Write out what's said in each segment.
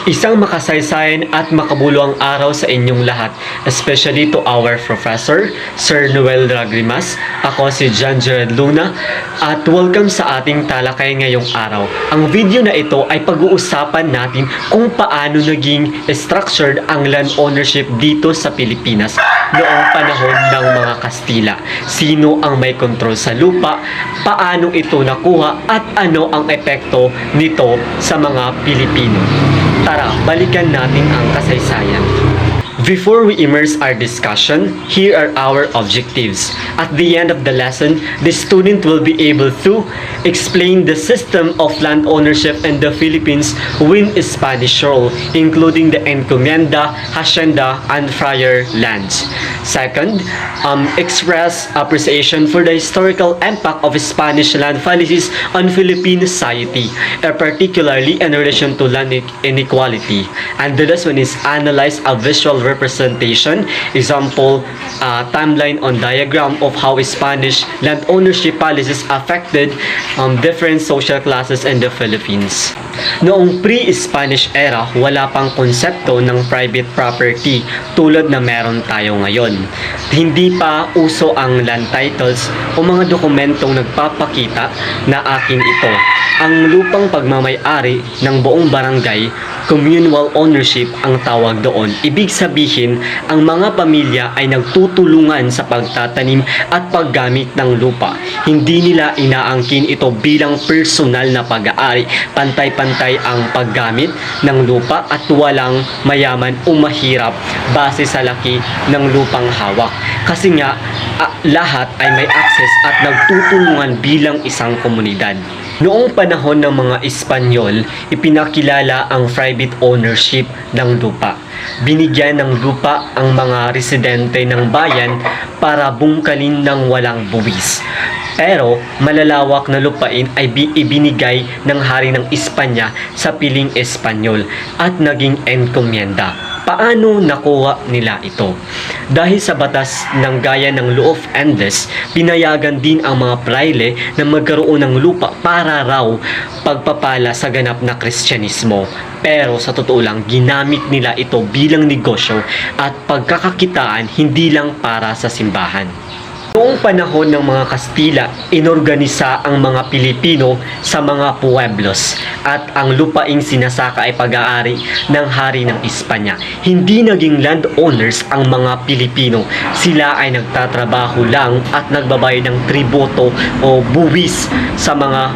Isang makasaysayan at makabuluhang araw sa inyong lahat, especially to our professor, Sir Noel Ragrimas. Ako si John Jared Luna at welcome sa ating talakayan ngayong araw. Ang video na ito ay pag-uusapan natin kung paano naging structured ang land ownership dito sa Pilipinas noong panahon ng mga Kastila. Sino ang may kontrol sa lupa, paano ito nakuha at ano ang epekto nito sa mga Pilipino. Tara, balikan natin ang kasaysayan. Before we immerse our discussion, here are our objectives. At the end of the lesson, the student will be able to explain the system of land ownership in the Philippines when Spanish rule, including the encomienda, hacienda, and friar lands. Second, express appreciation for the historical impact of Spanish land policies on Philippine society, particularly in relation to land inequality. And the last one is analyze a visual representation, example, timeline on diagram of how Spanish land ownership policies affected different social classes in the Philippines. Noong pre-Spanish era, wala pang konsepto ng private property tulad na meron tayo ngayon. Hindi pa uso ang land titles o mga dokumentong nagpapakita na akin ito. Ang lupang pagmamay-ari ng buong barangay, communal ownership ang tawag doon. Ibig sabihin, ang mga pamilya ay nagtutulungan sa pagtatanim at paggamit ng lupa. Hindi nila inaangkin ito bilang personal na pag-aari. Pantay-pantay ang paggamit ng lupa at walang mayaman o mahirap base sa laki ng lupang hawak. Kasi nga, lahat ay may access at nagtutulungan bilang isang komunidad. Noong panahon ng mga Espanyol, ipinakilala ang private ownership ng lupa. Binigyan ng lupa ang mga residente ng bayan para bungkalin ng walang buwis. Pero malalawak na lupain ay ibinigay ng hari ng Espanya sa piling Espanyol at naging encomienda. Paano nakuha nila ito? Dahil sa batas ng gaya ng Law of Andes, pinayagan din ang mga praile na magkaroon ng lupa para raw pagpapala sa ganap na Kristyanismo. Pero sa totoo lang, ginamit nila ito bilang negosyo at pagkakakitaan hindi lang para sa simbahan. Noong panahon ng mga Kastila, inorganisa ang mga Pilipino sa mga pueblos at ang lupaing sinasaka ay pag-aari ng hari ng Espanya. Hindi naging landowners ang mga Pilipino. Sila ay nagtatrabaho lang at nagbabayad ng tributo o buwis sa mga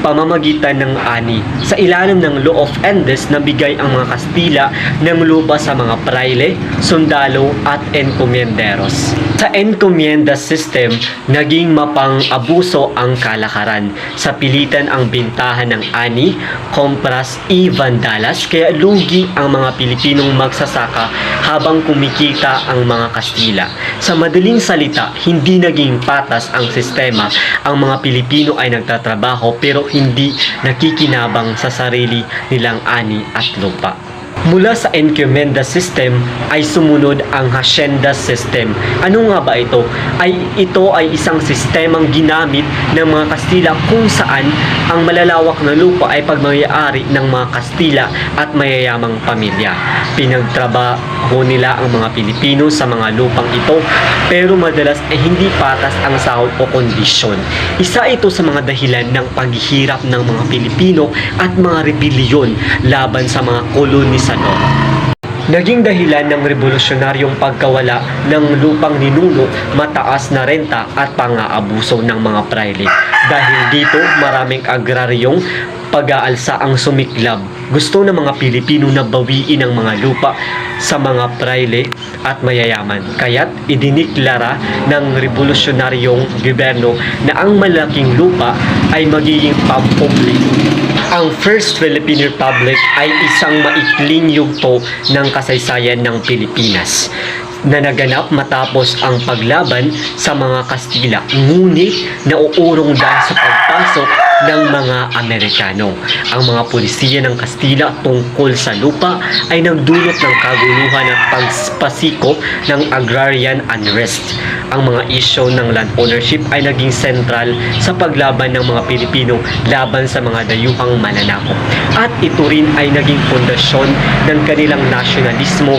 pamamagitan ng ani. Sa ilalim ng Law of Andes, nabigay ang mga Kastila ng lupa sa mga praile, sundalo at encomienderos. Sa encomienda system, naging mapang-abuso ang kalakaran. Sa pilitan ang bintahan ng ani, kompras, vandalas, kaya lugi ang mga Pilipinong magsasaka habang kumikita ang mga Kastila. Sa madaling salita, hindi naging patas ang sistema. Ang mga Pilipino ay nagtatrabaho pero hindi nakikinabang sa sarili nilang ani at lupa. Mula sa encomienda system ay sumunod ang hacienda system. Ano nga ba ito? Ito ay isang sistemang ginamit ng mga Kastila kung saan ang malalawak na lupa ay pagmayari ng mga Kastila at mayayamang pamilya. Pinagtrabaho nila ang mga Pilipino sa mga lupang ito pero madalas ay hindi patas ang sahod o kondisyon. Isa ito sa mga dahilan ng paghihirap ng mga Pilipino at mga rebellion laban sa mga kolonisador. Naging dahilan ng revolusyonaryong pagkawala ng lupang ninuno, mataas na renta at pang-aabuso ng mga praile. Dahil dito, maraming agraryong pag-aalsa ang sumiklab. Gusto ng mga Pilipino na bawiin ang mga lupa sa mga praile at mayayaman. Kaya't idiniklara ng revolusyonaryong gobyerno na ang malaking lupa ay magiging pampubliko. Ang First Philippine Republic ay isang maikling yugto ng kasaysayan ng Pilipinas na naganap matapos ang paglaban sa mga Kastila. Ngunit nauurong dahil sa pagpasok ng mga Amerikano. Ang mga pulisiya ng Kastila tungkol sa lupa ay nagdulot ng kaguluhan at pagpasiko ng agrarian unrest. Ang mga isyu ng land ownership ay naging sentral sa paglaban ng mga Pilipino laban sa mga dayuhang mananakop. At ito rin ay naging pundasyon ng kanilang nasyonalismo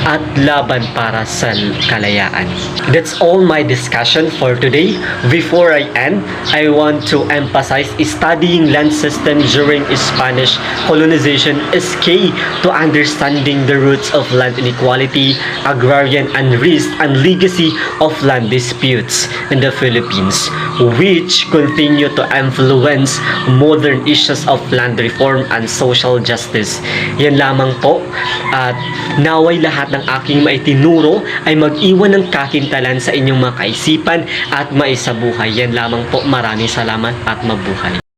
at laban para sa kalayaan. That's all my discussion for today. Before I end, I want to emphasize studying land system during Spanish colonization is key to understanding the roots of land inequality, agrarian unrest, and legacy of land disputes in the Philippines, which continue to influence modern issues of land reform and social justice. Yan lamang po, at naway lahat ng aking maitinuro ay mag-iwan ng kakintalan sa inyong mga kaisipan at maisabuhay. Yan lamang po, maraming salamat at mabuhay.